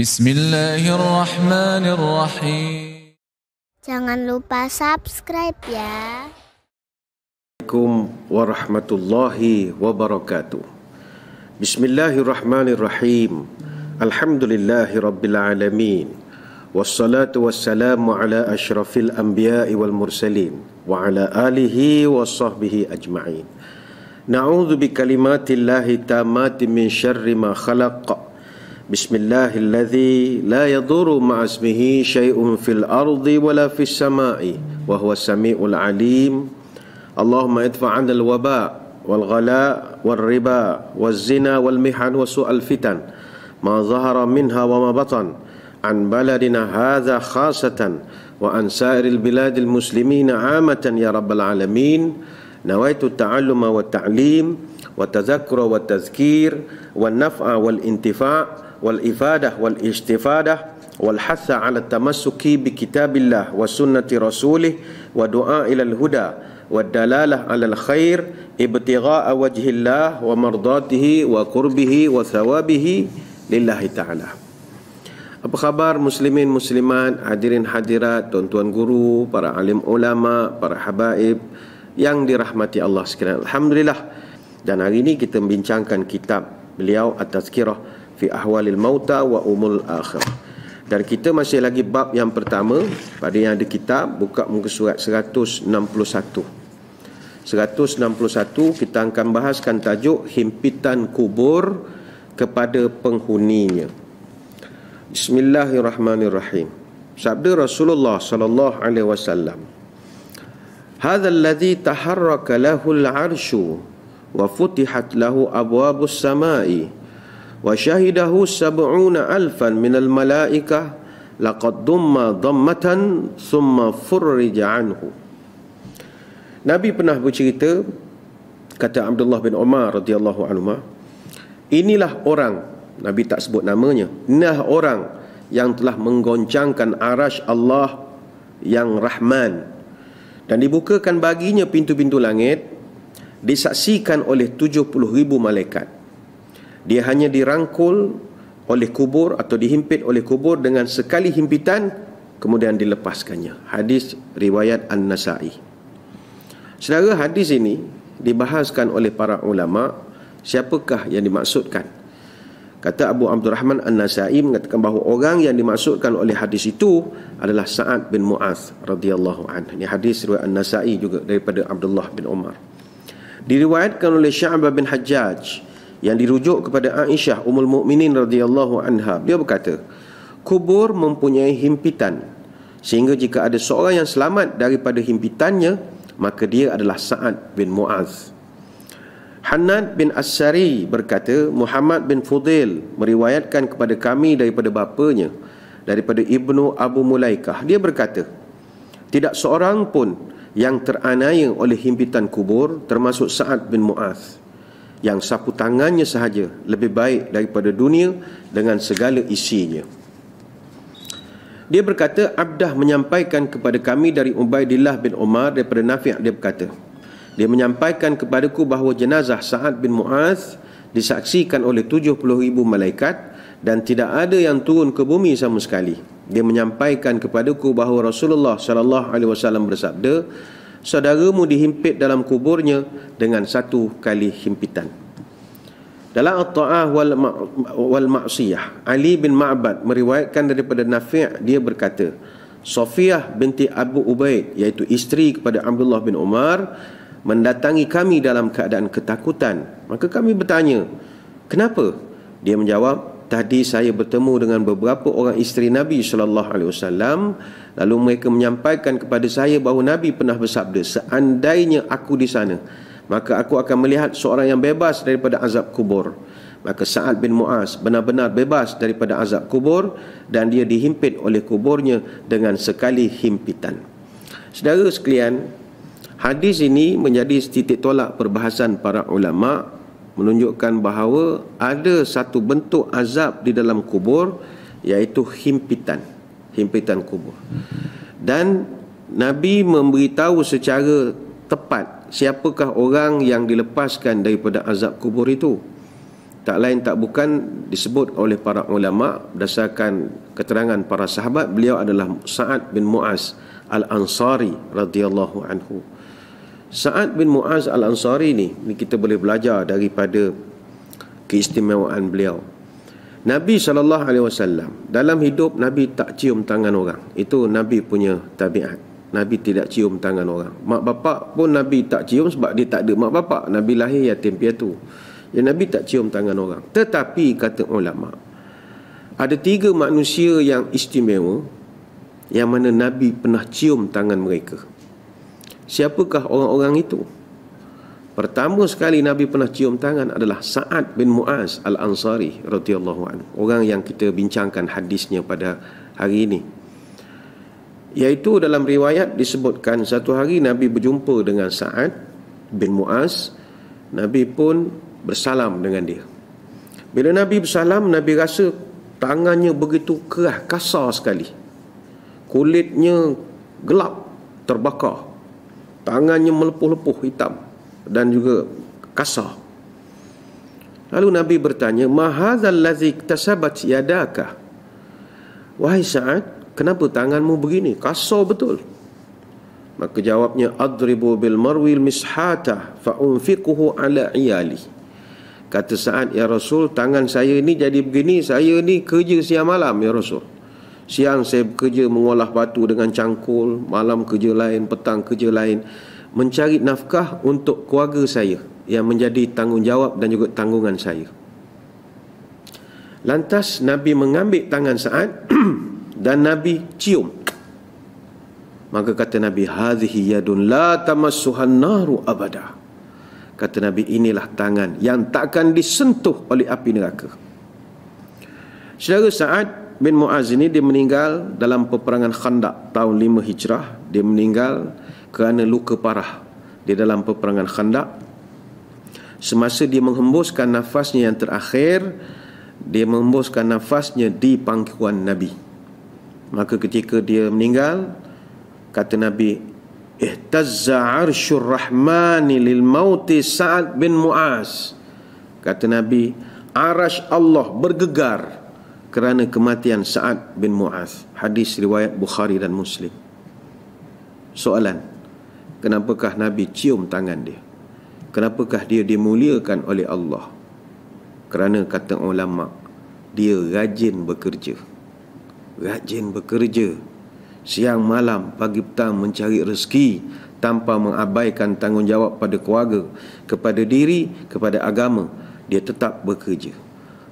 Bismillahirrahmanirrahim. Jangan lupa subscribe ya. Assalamualaikum warahmatullahi wabarakatuh. Bismillahirrahmanirrahim. Alhamdulillahi rabbil alamin. Wassalatu wassalamu ala asyrafil anbiya'i wal mursalin wa ala alihi wa sahbihi ajma'in. Na'udzu bikalimatillahi tammati min syarri ma khalaq. Bismillahilladzi la yadurru ma'asmihi syai'un fil ardi wala fis sama'i wa huwa samiul alim. Allahumma idfa' 'anil waba' wal ghala' wal riba waz zina wal mihan wa su'al fitan ma zahara minha wa ma batan an baladina hadza khasatan wa an sa'iril biladil muslimina 'amatan ya rabbal alamin. Nawaitu ta'alluma wa ta'lim wa tadhakkura wa tadhkir wa naf'a wal intifa' wal ifadah wal istifadah wal hatha ala tamassuki bi kitabillah wa sunnati rasulih wa du'a ila al huda wa dalalah ala al khair ibtigha'a wajhillah wa mardatihi wa qurbihi wa thawabihi lillahi ta'ala. Apa khabar muslimin muslimat, hadirin hadirat, tuan-tuan guru, para alim ulama, para habaib yang dirahmati Allah sekalian. Alhamdulillah. Dan hari ini kita membincangkan kitab beliau At-Tazkirah fi ahwalil mauta wa umul akhir. Dan kita masih lagi bab yang pertama. Pada yang ada kitab, buka muka surat 161. 161 kita akan bahaskan tajuk himpitan kubur kepada penghuninya. Bismillahirrahmanirrahim. Sabda Rasulullah sallallahu alaihi wasallam, "Hadza alladhi taharraka lahu al-'arsyu wa futihat lahu abwabus samai wa syahidahu 70,000 minal malaikah laqad dumma dhammatan thumma furrija anhu." Nabi pernah bercerita, kata Abdullah bin Umar radhiyallahu anhu, inilah orang, Nabi tak sebut namanya, inilah orang yang telah menggoncangkan arasy Allah yang Rahman dan dibukakan baginya pintu-pintu langit, disaksikan oleh 70,000 malaikat. Dia hanya dirangkul oleh kubur atau dihimpit oleh kubur dengan sekali himpitan, kemudian dilepaskannya. Hadis riwayat An-Nasa'i. Saudara, hadis ini dibahaskan oleh para ulama, siapakah yang dimaksudkan. Kata Abu Abdurrahman An-Nasa'i mengatakan bahawa orang yang dimaksudkan oleh hadis itu adalah Sa'ad bin Mu'adz radhiyallahu anhu. Ini hadis riwayat An-Nasa'i juga daripada Abdullah bin Umar. Diriwayatkan oleh Syu'bah bin Hajjaj yang dirujuk kepada Aisyah Ummul Mukminin radhiyallahu anha. Dia berkata, kubur mempunyai himpitan, sehingga jika ada seorang yang selamat daripada himpitannya, maka dia adalah Sa'ad bin Mu'adz. Hannad bin As-Sari berkata, Muhammad bin Fudail meriwayatkan kepada kami daripada bapanya, daripada Ibnu Abu Mulaikah. Dia berkata, tidak seorang pun yang teraniaya oleh himpitan kubur termasuk Sa'ad bin Mu'adz, yang sapu tangannya sahaja lebih baik daripada dunia dengan segala isinya. Dia berkata, Abdah menyampaikan kepada kami dari Ubaidillah bin Umar daripada Nafi', dia berkata, dia menyampaikan kepadaku bahawa jenazah Sa'ad bin Mu'adz disaksikan oleh 70,000 malaikat dan tidak ada yang turun ke bumi sama sekali. Dia menyampaikan kepadaku bahawa Rasulullah sallallahu alaihi wasallam bersabda, saudaramu dihimpit dalam kuburnya dengan satu kali himpitan. Dalam At-Ta'ah wal Ma'siyah, Ali bin Ma'bad meriwayatkan daripada Nafi', dia berkata, Safiyah binti Abu Ubaid, iaitu isteri kepada Abdullah bin Umar, mendatangi kami dalam keadaan ketakutan. Maka kami bertanya, kenapa? Dia menjawab, tadi saya bertemu dengan beberapa orang isteri Nabi sallallahu alaihi wasallam, lalu mereka menyampaikan kepada saya bahawa Nabi pernah bersabda, seandainya aku di sana, maka aku akan melihat seorang yang bebas daripada azab kubur. Maka Sa'ad bin Mu'adz benar-benar bebas daripada azab kubur dan dia dihimpit oleh kuburnya dengan sekali himpitan. Saudara sekalian, hadis ini menjadi titik tolak perbahasan para ulama, menunjukkan bahawa ada satu bentuk azab di dalam kubur, iaitu himpitan kubur. Dan Nabi memberitahu secara tepat siapakah orang yang dilepaskan daripada azab kubur itu. tak lain tak bukan disebut oleh para ulama berdasarkan keterangan para sahabat, beliau adalah Sa'ad bin Mu'az Al-Ansari radhiyallahu anhu. Sa'ad bin Mu'az Al-Ansari ni kita boleh belajar daripada keistimewaan beliau. Nabi SAW dalam hidup Nabi tak cium tangan orang. Itu Nabi punya tabiat. Nabi tidak cium tangan orang. Mak bapak pun Nabi tak cium sebab dia tak ada mak bapak. Nabi lahir yatim piatu. Ya, Nabi tak cium tangan orang. Tetapi kata ulama, ada 3 manusia yang istimewa yang mana Nabi pernah cium tangan mereka. Siapakah orang-orang itu? Pertama sekali Nabi pernah cium tangan adalah Sa'ad bin Mu'az Al-Ansari radhiyallahu anhu. Orang yang kita bincangkan hadisnya pada hari ini. Iaitu dalam riwayat disebutkan satu hari Nabi berjumpa dengan Sa'ad bin Mu'az. Nabi pun bersalam dengan dia. Bila Nabi bersalam, Nabi rasa tangannya begitu keras, kasar sekali. Kulitnya gelap, terbakar. Tangannya melepuh-lepuh hitam dan juga kasar. Lalu Nabi bertanya, "Ma hadzal ladzi iktasabat yadaka?" Wahai Sa'ad, kenapa tanganmu begini? Kasar betul. Maka jawabnya, "Adribu bil marwil mishata fa unfiquhu ala iyali." Kata Sa'ad, "Ya Rasul, tangan saya ni jadi begini, saya ni kerja siang malam ya Rasul. Siang saya bekerja mengolah batu dengan cangkul, malam kerja lain, petang kerja lain, mencari nafkah untuk keluarga saya yang menjadi tanggungjawab dan juga tanggungan saya." Lantas Nabi mengambil tangan Sa'ad dan Nabi cium. Maka kata Nabi, "Hadhihi yadun la tamassuhan naru abada." Kata Nabi, inilah tangan yang takkan disentuh oleh api neraka. Saudara, Sa'ad bin Mu'az ini dia meninggal dalam peperangan Khandaq tahun 5 Hijrah. Dia meninggal kerana luka parah di dalam peperangan Khandaq. Semasa dia menghembuskan nafasnya yang terakhir, dia menghembuskan nafasnya di pangkuan Nabi. Maka ketika dia meninggal, kata Nabi, "Ihtazza 'arsyur rahmani lil mauti Sa'ad bin Mu'az." Kata Nabi, arasy Allah bergegar kerana kematian Sa'ad bin Mu'az. Hadis riwayat Bukhari dan Muslim. Soalan, kenapakah Nabi cium tangan dia? Kenapakah dia dimuliakan oleh Allah? Kerana kata ulama, dia rajin bekerja. Rajin bekerja. Siang malam, pagi petang mencari rezeki tanpa mengabaikan tanggungjawab pada keluarga, kepada diri, kepada agama. Dia tetap bekerja.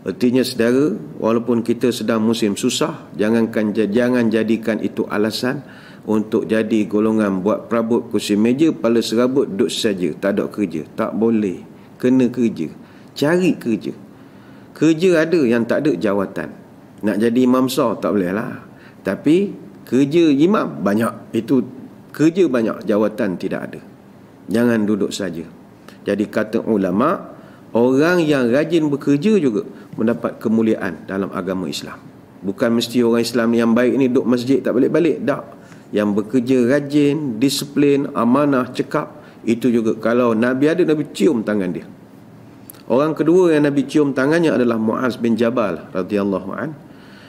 Artinya saudara, walaupun kita sedang musim susah, jangan jadikan itu alasan untuk jadi golongan buat perabot kursi meja, kepala serabut, duduk saja, tak ada kerja. Tak boleh. Kena kerja. Cari kerja. Kerja ada, yang tak ada jawatan. Nak jadi imam besar tak boleh lah. Tapi kerja imam banyak. Itu kerja banyak, jawatan tidak ada. Jangan duduk saja. Jadi kata ulama, orang yang rajin bekerja juga mendapat kemuliaan dalam agama Islam. Bukan mesti orang Islam yang baik ni duduk masjid tak balik-balik. Tak. Yang bekerja rajin, disiplin, amanah, cekap, itu juga kalau Nabi ada, Nabi cium tangan dia. Orang kedua yang Nabi cium tangannya adalah Mu'az bin Jabal radhiyallahu an.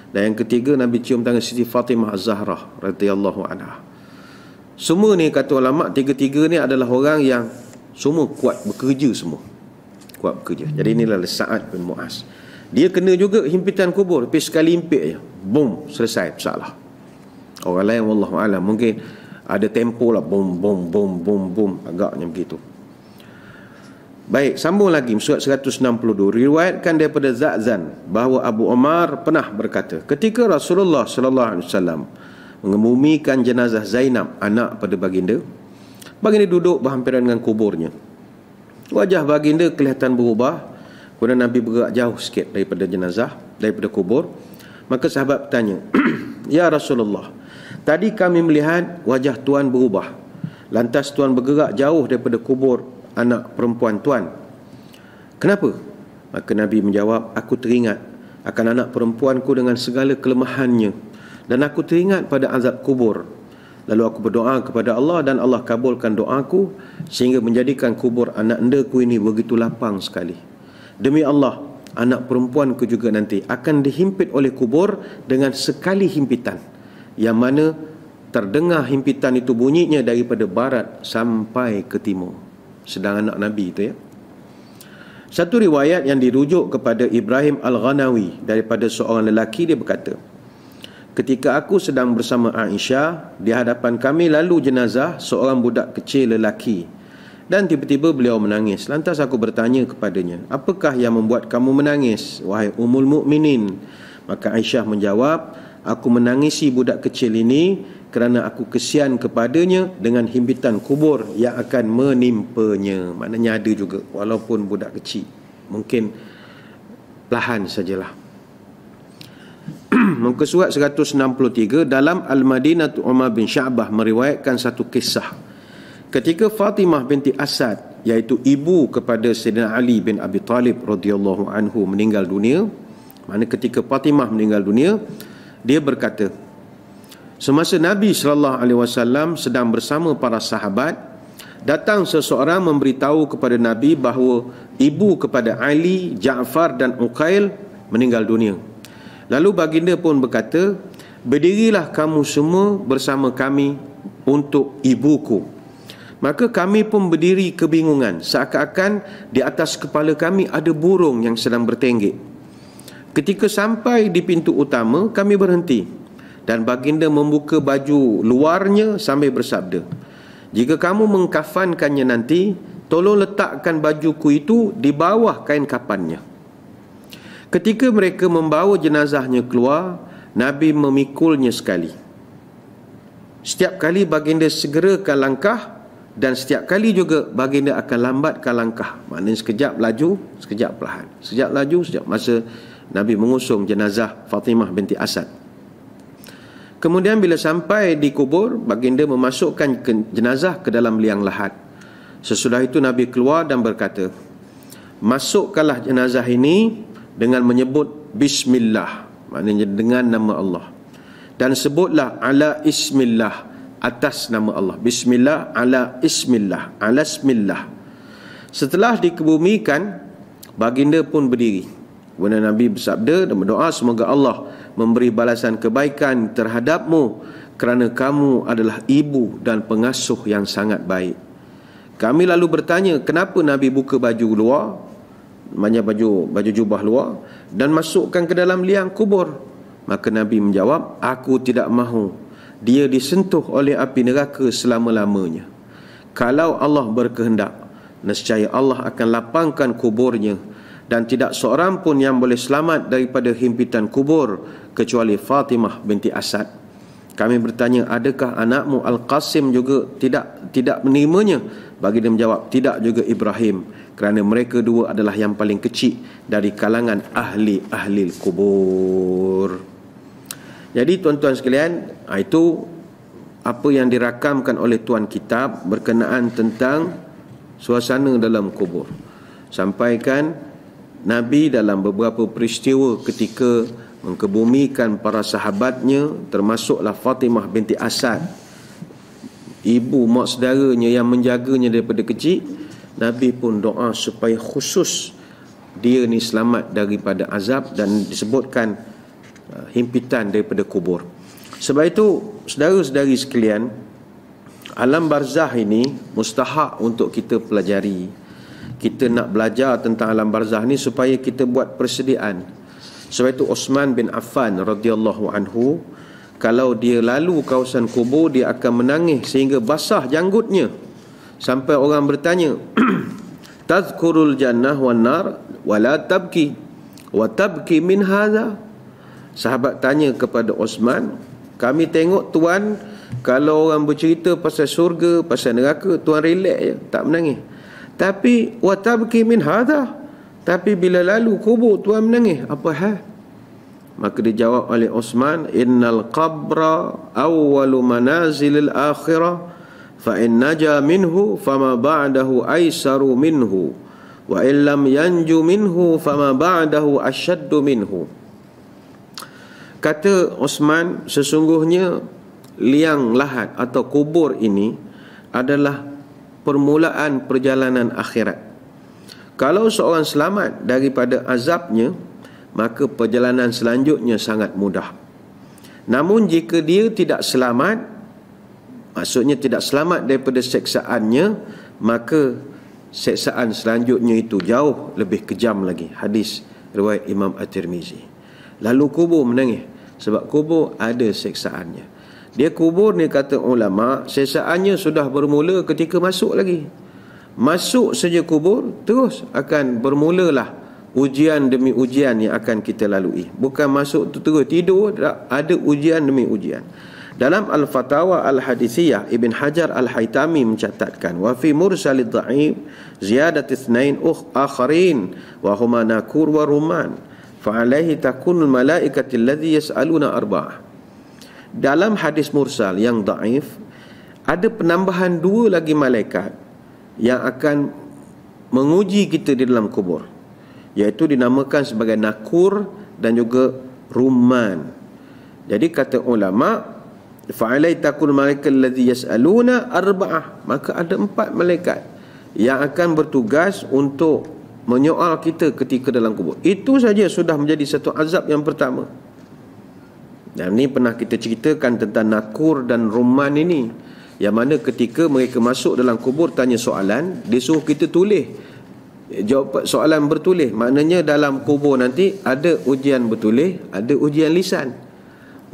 Dan yang ketiga, Nabi cium tangan Siti Fatimah Az-Zahrah radhiyallahu anha. Semua ni kata ulama, tiga-tiga ni adalah orang yang semua kuat bekerja semua. Kuat bekerja. Jadi inilah Sa'ad bin Mu'az. Dia kena juga himpitan kubur, tapi sekali himpit je, boom, selesai masalah. Orang lain wallahu alam mungkin ada tempo lah, boom boom boom boom boom, agaknya begitu. Baik, sambung lagi surat 162. Riwayatkan daripada Za'zan bahawa Abu Umar pernah berkata, ketika Rasulullah sallallahu alaihi wasallam mengebumikan jenazah Zainab, anak pada baginda, baginda duduk berhampiran dengan kuburnya. Wajah baginda kelihatan berubah. Kemudian Nabi bergerak jauh sikit daripada jenazah, daripada kubur. Maka sahabat bertanya, "Ya Rasulullah, tadi kami melihat wajah Tuan berubah. Lantas Tuan bergerak jauh daripada kubur anak perempuan Tuan. Kenapa?" Maka Nabi menjawab, "Aku teringat akan anak perempuanku dengan segala kelemahannya, dan aku teringat pada azab kubur. Lalu aku berdoa kepada Allah dan Allah kabulkan doaku sehingga menjadikan kubur anak endaku ini begitu lapang sekali. Demi Allah, anak perempuanku juga nanti akan dihimpit oleh kubur dengan sekali himpitan, yang mana terdengar himpitan itu bunyinya daripada barat sampai ke timur. Sedang anak Nabi itu, ya. Satu riwayat yang dirujuk kepada Ibrahim Al-Ghanawi daripada seorang lelaki, dia berkata, ketika aku sedang bersama Aisyah, di hadapan kami lalu jenazah seorang budak kecil lelaki, dan tiba-tiba beliau menangis. Lantas aku bertanya kepadanya, apakah yang membuat kamu menangis, wahai Ummul Mukminin? Maka Aisyah menjawab, aku menangisi budak kecil ini kerana aku kesian kepadanya dengan himpitan kubur yang akan menimpanya. Maknanya ada juga, walaupun budak kecil, mungkin perlahan sajalah. Muka surat 163, dalam Al-Madinah, Umar bin Sya'bah meriwayatkan satu kisah. Ketika Fatimah binti Asad, iaitu ibu kepada Sayyidina Ali bin Abi Talib radhiyallahu anhu, meninggal dunia, mana ketika Fatimah meninggal dunia, dia berkata, semasa Nabi SAW sedang bersama para sahabat, datang seseorang memberitahu kepada Nabi bahawa ibu kepada Ali, Ja'far dan Uqail meninggal dunia. Lalu baginda pun berkata, berdirilah kamu semua bersama kami untuk ibuku. Maka kami pun berdiri kebingungan, seakan-akan di atas kepala kami ada burung yang sedang bertenggek. Ketika sampai di pintu utama, kami berhenti, dan baginda membuka baju luarnya sambil bersabda, jika kamu mengkafankannya nanti, tolong letakkan bajuku itu di bawah kain kafannya. Ketika mereka membawa jenazahnya keluar, Nabi memikulnya sekali. Setiap kali baginda segerakan langkah, dan setiap kali juga baginda akan lambatkan langkah. Maknanya sekejap laju, sekejap perlahan, sekejap laju, sekejap. Masa Nabi mengusung jenazah Fatimah binti Asad. Kemudian bila sampai di kubur, baginda memasukkan jenazah ke dalam liang lahat. Sesudah itu Nabi keluar dan berkata, masukkanlah jenazah ini dengan menyebut Bismillah, maknanya dengan nama Allah, dan sebutlah ala ismillah, atas nama Allah. Bismillah ala ismillah, ala ismillah. Setelah dikebumikan, baginda pun berdiri. Kemudian Nabi bersabda dan berdoa, semoga Allah memberi balasan kebaikan terhadapmu kerana kamu adalah ibu dan pengasuh yang sangat baik. Kami lalu bertanya, kenapa Nabi buka baju luar, maknanya baju jubah luar, dan masukkan ke dalam liang kubur? Maka Nabi menjawab, aku tidak mahu dia disentuh oleh api neraka selama-lamanya. Kalau Allah berkehendak, nescaya Allah akan lapangkan kuburnya, dan tidak seorang pun yang boleh selamat daripada himpitan kubur kecuali Fatimah binti Asad. Kami bertanya, adakah anakmu Al-Qasim juga tidak menerimanya? Baginda menjawab, tidak juga Ibrahim, kerana mereka dua adalah yang paling kecil dari kalangan ahli kubur. Jadi tuan-tuan sekalian, itu apa yang dirakamkan oleh tuan kitab berkenaan tentang suasana dalam kubur. Sampaikan Nabi dalam beberapa peristiwa ketika mengkebumikan para sahabatnya, termasuklah Fatimah binti Asad, ibu mak saudaranya yang menjaganya daripada kecil. Nabi pun doa supaya khusus dia ni selamat daripada azab, dan disebutkan himpitan daripada kubur. Sebab itu, saudara-saudari sekalian, alam barzah ini mustahak untuk kita pelajari. Kita nak belajar tentang alam barzah ni supaya kita buat persediaan. Sebab itu Uthman bin Affan radhiyallahu anhu, kalau dia lalu kawasan kubur, dia akan menangis sehingga basah janggutnya, sampai orang bertanya, tazkurul jannah wan nar wala tabki wa tabki min hadha. Sahabat tanya kepada Uthman, kami tengok tuan kalau orang bercerita pasal syurga, pasal neraka, tuan relax je, tak menangis. Tapi wa tabki min hadha, tapi bila lalu kubur tuan menangis, apa hal? Maka dijawab oleh Uthman, innal qabra awwalu manazilil akhirah, fa in naja minhu fama ba'dahu aisaru minhu, wa in lam yanju minhu fama ba'dahu ashaddu minhu. Kata Uthman, sesungguhnya liang lahat atau kubur ini adalah permulaan perjalanan akhirat. Kalau seorang selamat daripada azabnya, maka perjalanan selanjutnya sangat mudah. Namun jika dia tidak selamat, maksudnya tidak selamat daripada seksaannya, maka seksaan selanjutnya itu jauh lebih kejam lagi. Hadis riwayat Imam At-Tirmizi. Lalu kubur menangis, sebab kubur ada seksaannya. Dia kubur ni, kata ulama, seksaannya sudah bermula ketika masuk lagi. Masuk saja kubur, terus akan bermulalah ujian demi ujian yang akan kita lalui. Bukan masuk tu terus tidur, ada ujian demi ujian. Dalam Al-Fatawa Al-Hadithiyah, Ibn Hajar Al-Haytami mencatatkan, wa fi mursalid dha'if ziyadat ithnain akharin wa huma nakur wa ruman fa alaihi takunul malaikati alladhi yas'aluna arba'ah. Dalam hadis mursal yang dhaif, ada penambahan 2 lagi malaikat yang akan menguji kita di dalam kubur, iaitu dinamakan sebagai nakur dan juga ruman. Jadi kata ulama, fa'alai takun malaikat alladhi yas'aluna arba'ah, maka ada 4 malaikat yang akan bertugas untuk menyoal kita ketika dalam kubur. Itu saja sudah menjadi satu azab yang pertama. Dan ini pernah kita ceritakan tentang nakur dan ruman ini, yang mana ketika mereka masuk dalam kubur tanya soalan, dia suruh kita tulis jawab soalan bertulis. Maknanya dalam kubur nanti ada ujian bertulis, ada ujian lisan.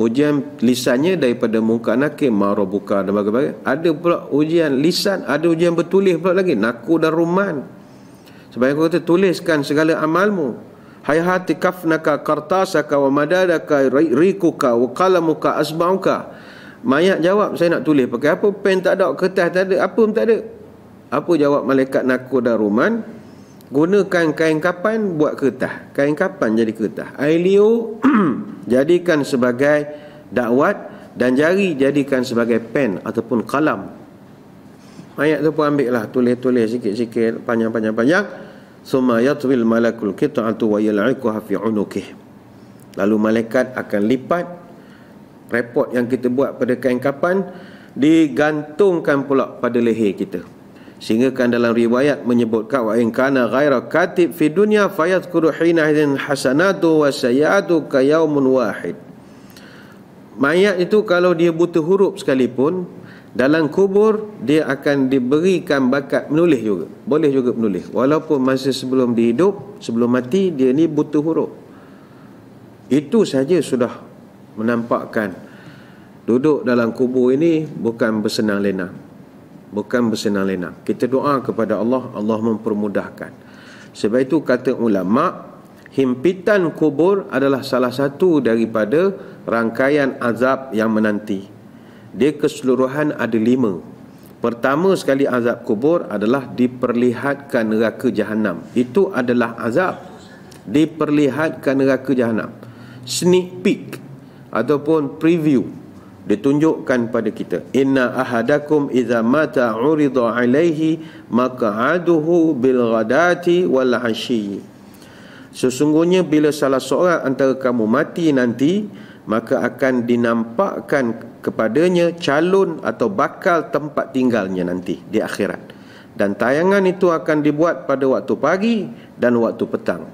Ujian lisannya daripada muka nakir, marabuka dan sebagainya. Ada pula ujian lisan, ada ujian bertulis pula lagi, naku dan ruman. Sebab aku kata, tuliskan segala amalmu. Hayhati kafnaka kartasaka wa madadaka rikuka wa qalamuka asba'uka. Mayat jawab, saya nak tulis pakai apa? Pen tak ada, kertas tak ada, apa pun tak ada. Apa jawab malaikat nakur dan ruman? Gunakan kain kapan buat kertas. Kain kapan jadi kertas. Air liur jadikan sebagai dakwat, dan jari jadikan sebagai pen ataupun kalam. Mayat tu pun ambil lah, tulis-tulis sikit-sikit, panjang-panjang. Summa yatwil malakul qit'atu wa yal'iquha fi 'unuqih. Lalu malaikat akan lipat report yang kita buat pada kain kapan, digantungkan pula pada leher kita. Sehingga kan dalam riwayat menyebutkan, wa in kana ghaira katib fi dunya fayadhkuru hina idzin hasanatu wa sayyi'atu ka yaumun wahid. Mayat itu kalau dia buta huruf sekalipun, dalam kubur dia akan diberikan bakat menulis juga. Boleh juga menulis walaupun masa sebelum dia hidup, sebelum mati, dia ni buta huruf. Itu saja sudah menampakkan duduk dalam kubur ini bukan bersenang lenang. Bukan bersenang lenang. Kita doa kepada Allah, Allah mempermudahkan. Sebab itu kata ulama, himpitan kubur adalah salah satu daripada rangkaian azab yang menanti. Dia keseluruhan ada 5. Pertama sekali azab kubur adalah diperlihatkan neraka jahanam. Itu adalah azab. Diperlihatkan neraka jahanam. Sneak peek ataupun preview ditunjukkan pada kita. Inna ahadakum idza mata urida alaihi maq'aduhu bil ghadati wal 'ashyi. Sesungguhnya bila salah seorang antara kamu mati nanti, maka akan dinampakkan kepadanya calon atau bakal tempat tinggalnya nanti di akhirat. Dan tayangan itu akan dibuat pada waktu pagi dan waktu petang.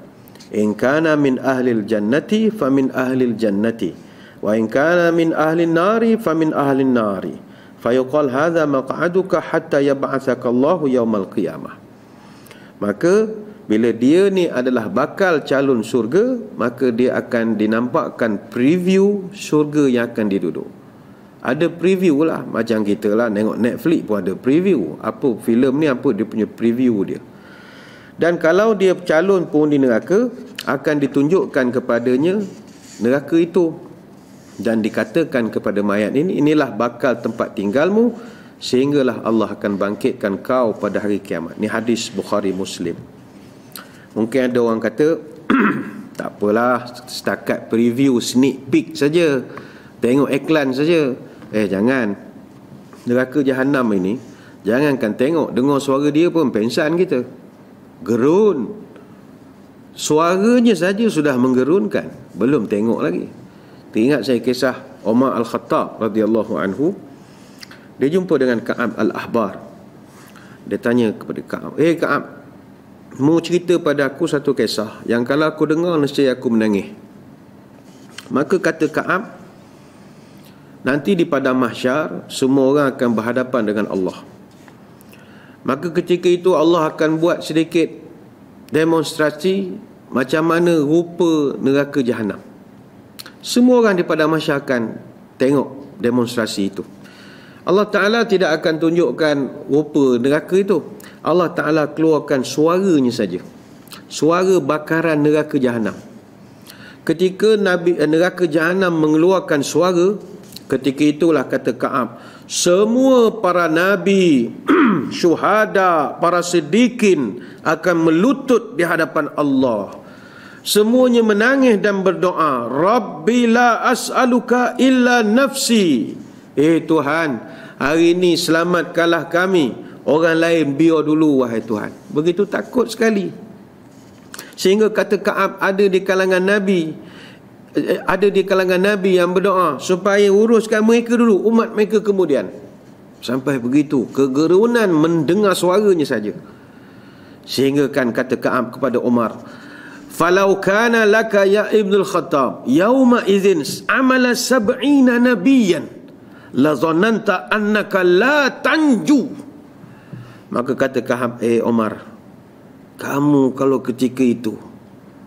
In kana min ahlil jannati famin ahlil jannati, wa in kana min ahlin nari famin ahlin nari. Fayuqal hadza maq'aduka hatta yab'atsaka Allahu yaumal qiyamah. Maka bila dia ni adalah bakal calon syurga, maka dia akan dinampakkan preview syurga yang akan diduduk. Ada preview lah, macam kita lah tengok Netflix pun ada preview. Apa filem ni, apa dia punya preview dia. Dan kalau dia calon pun di neraka, akan ditunjukkan kepadanya neraka itu, dan dikatakan kepada mayat ini, inilah bakal tempat tinggalmu, sehinggalah Allah akan bangkitkan kau pada hari kiamat. Ni hadis Bukhari Muslim. Mungkin ada orang kata tak apalah, setakat preview, sneak peek saja, tengok iklan saja. Jangan. Neraka jahanam ini, jangankan tengok, dengar suara dia pun pengsan kita. Gerun. Suaranya saja sudah menggerunkan, belum tengok lagi. Teringat saya kisah Umar Al-Khattab radhiyallahu anhu. Dia jumpa dengan Ka'ab Al-Ahbar. Dia tanya kepada Ka'ab, Ka'ab, mu cerita pada aku satu kisah yang kalau aku dengar nescaya aku menangis. Maka kata Ka'ab, nanti di padang mahsyar semua orang akan berhadapan dengan Allah. Maka ketika itu Allah akan buat sedikit demonstrasi macam mana rupa neraka Jahannam. Semua orang di padang mahsyar akan tengok demonstrasi itu. Allah Ta'ala tidak akan tunjukkan rupa neraka itu. Allah Ta'ala keluarkan suaranya saja. Suara bakaran neraka Jahannam. Ketika neraka Jahannam mengeluarkan suara, ketika itulah kata Ka'ab, semua para nabi, syuhada, para siddiqin akan melutut di hadapan Allah. Semuanya menangis dan berdoa, Rabbi la as'aluka illa nafsi. Tuhan, hari ini selamatkanlah kami. Orang lain biar dulu, wahai Tuhan. Begitu takut sekali. Sehingga kata Ka'ab, ada di kalangan Nabi yang berdoa supaya uruskan mereka dulu, umat mereka kemudian. Sampai begitu kegerunan mendengar suaranya saja. Sehingga kan kata Ka'ab kepada Umar, falau kana laka ya Ibnul Khattab yauma idzin amala 70 nabiyyan la dhananta annaka la tanju. Maka kata Ka'ab, Umar, kamu kalau ketika itu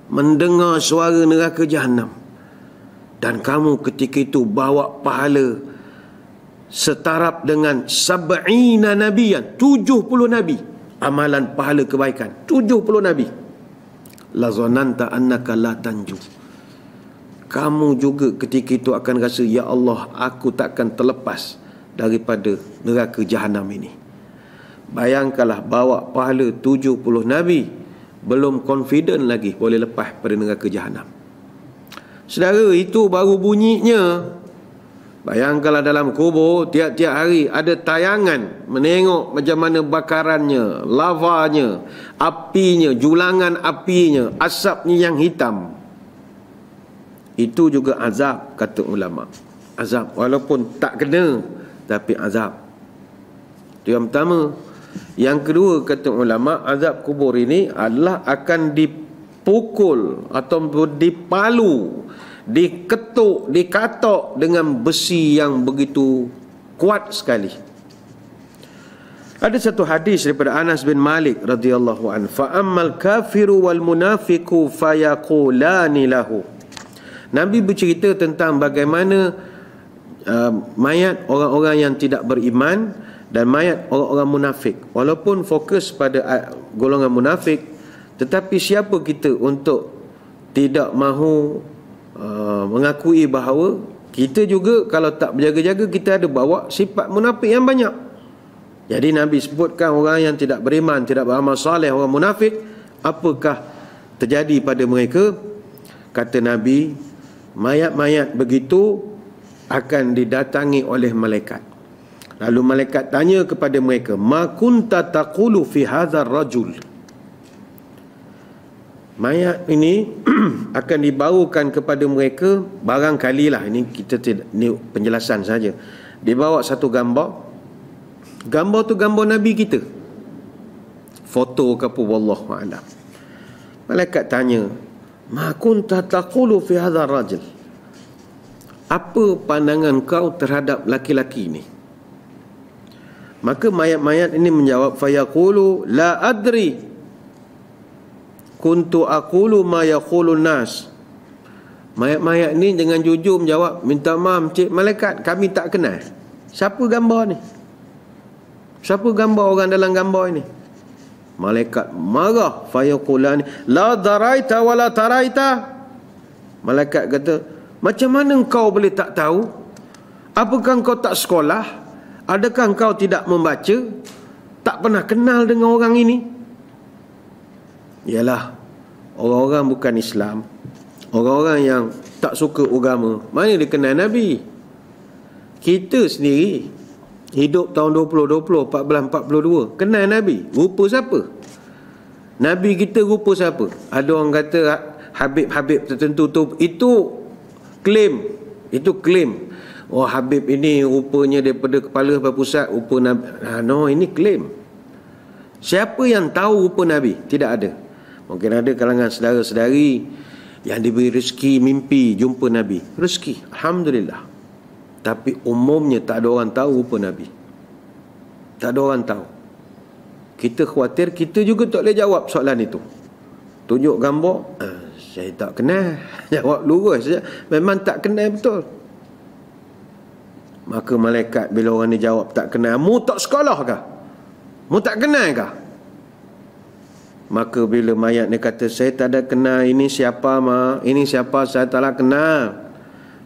mendengar suara neraka Jahannam dan kamu ketika itu bawa pahala setaraf dengan 70 nabiyan, 70 nabi, amalan pahala kebaikan 70 nabi, la zananta annaka la tanju, kamu juga ketika itu akan rasa, ya Allah, aku takkan terlepas daripada neraka Jahannam ini. Bayangkanlah bawa pahala 70 nabi, belum confident lagi boleh lepas pada neraka Jahannam. Saudara, itu baru bunyinya. Bayangkanlah dalam kubur tiap-tiap hari ada tayangan menengok macam mana bakarannya, lavanya, apinya, julangan apinya, asapnya yang hitam. Itu juga azab, kata ulama. Azab walaupun tak kena, tapi azab. Itu yang pertama. Yang kedua, kata ulama, azab kubur ini adalah akan dipukul atau dipalu, diketuk, dikatok dengan besi yang begitu kuat sekali. Ada satu hadis daripada Anas bin Malik radhiyallahu anhu, fa ammal kafiru wal munafiqu fayaqulani lahu. Nabi bercerita tentang bagaimana mayat orang-orang yang tidak beriman dan mayat orang-orang munafik. Walaupun fokus pada golongan munafik, tetapi siapa kita untuk tidak mahu mengakui bahawa kita juga kalau tak berjaga-jaga, kita ada bawa sifat munafik yang banyak. Jadi Nabi sebutkan orang yang tidak beriman, tidak beramal soleh, orang munafik, apakah terjadi pada mereka? Kata Nabi, mayat-mayat begitu akan didatangi oleh malaikat. Lalu malaikat tanya kepada mereka, ma kunta taqulu fi hadzal rajul. Mayat ini akan dibawakan kepada mereka, barangkali lah, ini kita tidak, ini penjelasan saja. Dibawa satu gambar. Gambar tu gambar Nabi kita. Foto ke apa, wallahu a'lam. Malaikat tanya, ma kunta taqulu fi hadzal rajul. Apa pandangan kau terhadap laki-laki ini? Maka mayat-mayat ini menjawab, fayaqulu la adri kuntu aqulu ma yaqulun nas. Mayat-mayat ini dengan jujur menjawab, minta maaf Cik Malaikat, kami tak kenal. Siapa gambar ni? Siapa gambar orang dalam gambar ini? Malaikat marah, fayaqulani la daraita wala taraita. Malaikat kata, macam mana engkau boleh tak tahu? Apakah engkau tak sekolah? Adakah engkau tidak membaca? Tak pernah kenal dengan orang ini? Yalah, orang-orang bukan Islam, orang-orang yang tak suka agama, mana dia kenal Nabi? Kita sendiri hidup tahun 2020, 1442, kenal Nabi. Rupa siapa? Nabi kita rupa siapa? Ada orang kata Habib-Habib tertentu tu, itu klaim. Itu klaim. Oh, Habib ini rupanya daripada kepala sampai pusat rupa Nabi. No, ini klaim. Siapa yang tahu rupa Nabi? Tidak ada. Mungkin ada kalangan saudara-saudari yang diberi rezeki mimpi jumpa Nabi. Rezeki, alhamdulillah. Tapi umumnya tak ada orang tahu rupa Nabi. Tak ada orang tahu. Kita khawatir kita juga tak boleh jawab soalan itu. Tunjuk gambar, saya tak kenal. Jawab lurus saja, memang tak kenal betul. Maka malaikat bila orang ni jawab tak kenal, mu tak sekolah kah? Mu tak kenal kah? Maka bila mayat ni kata, saya tak ada kenal, ini siapa mak? Ini siapa, saya taklah kenal.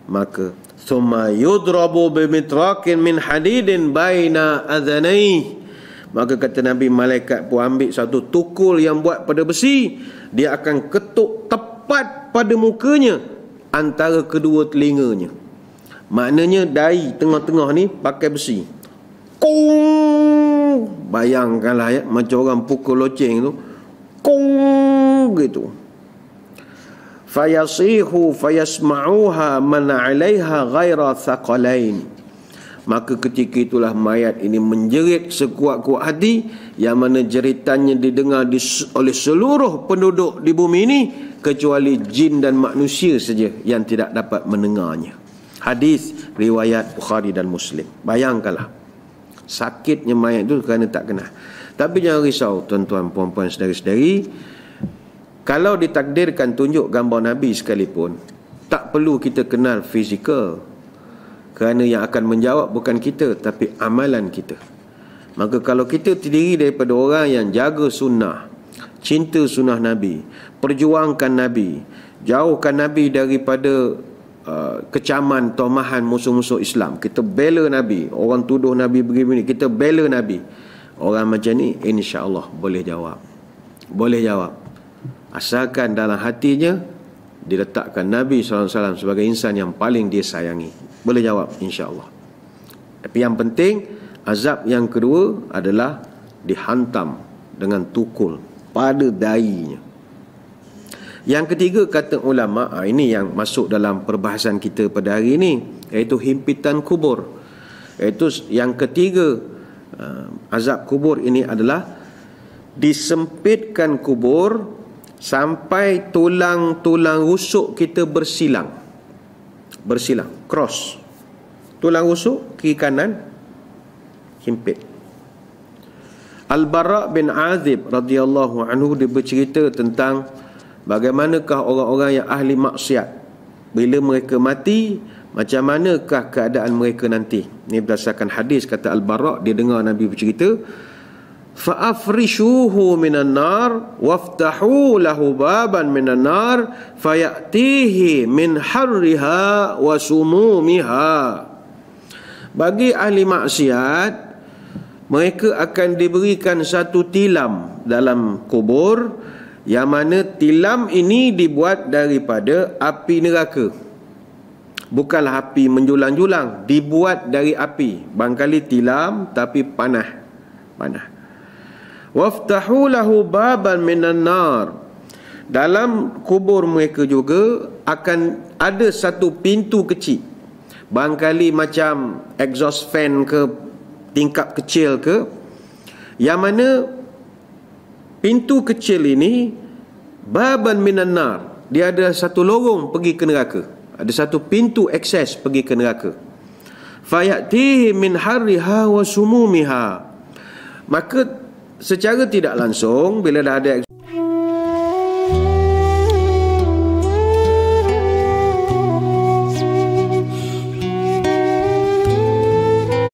Maka thumma yudrabu bimitrakin min hadidin baina adhanai. Maka kata Nabi, malaikat pun ambil satu tukul yang buat pada besi, dia akan ketuk tepat pada mukanya antara kedua telinganya. Maknanya dahi tengah-tengah ni pakai besi. Kong! Bayangkanlah ya, macam orang pukul loceng tu. Kong! Gitu. Fayasihu fayasma'uha man 'alaiha ghaira thaqalain. Maka ketika itulah mayat ini menjerit sekuat-kuat hati, yang mana jeritannya didengar oleh seluruh penduduk di bumi ini, kecuali jin dan manusia saja yang tidak dapat mendengarnya. Hadis riwayat Bukhari dan Muslim. Bayangkanlah sakitnya mayat itu kerana tak kenal. Tapi jangan risau tuan-tuan, puan-puan, saudari-saudari, kalau ditakdirkan tunjuk gambar Nabi sekalipun, tak perlu kita kenal fizikal, kerana yang akan menjawab bukan kita, tapi amalan kita. Maka kalau kita terdiri daripada orang yang jaga sunnah, cinta sunnah Nabi, perjuangkan Nabi, jauhkan Nabi daripada kecaman, tomahan musuh-musuh Islam, kita bela Nabi, orang tuduh Nabi begini, kita bela Nabi, orang macam ni insya-Allah boleh jawab. Boleh jawab, asalkan dalam hatinya diletakkan Nabi SAW sebagai insan yang paling dia sayangi. Boleh jawab insya-Allah. Tapi yang penting, azab yang kedua adalah dihantam dengan tukul pada dahinya. Yang ketiga, kata ulama, ini yang masuk dalam perbahasan kita pada hari ini, iaitu himpitan kubur. Iaitu yang ketiga, azab kubur ini adalah disempitkan kubur sampai tulang-tulang rusuk kita bersilang, cross. Tulang rusuk kiri kanan himpit. Al-Bara bin Azib radhiyallahu anhu, dia bercerita tentang bagaimanakah orang-orang yang ahli maksiat bila mereka mati, macam manakah keadaan mereka nanti. Ini berdasarkan hadis, kata Al-Bara, dia dengar Nabi bercerita, fa'afrishuhu minan nar waftahu lahu baban minan nar fayatihi min harriha wa sumumiha. Bagi ahli maksiat, mereka akan diberikan satu tilam dalam kubur, yang mana tilam ini dibuat daripada api neraka. Bukanlah api menjulang-julang, dibuat dari api. Barangkali tilam tapi panah. Waftahu lahu baban minan nar. Dalam kubur mereka juga akan ada satu pintu kecil. Barangkali macam exhaust fan ke, tingkap kecil ke, yang mana pintu kecil ini, baban minan nar, dia ada satu lorong pergi ke neraka. Ada satu pintu akses pergi ke neraka. Fayatihi min harriha wa sumumiha. Maka secara tidak langsung, bila dah ada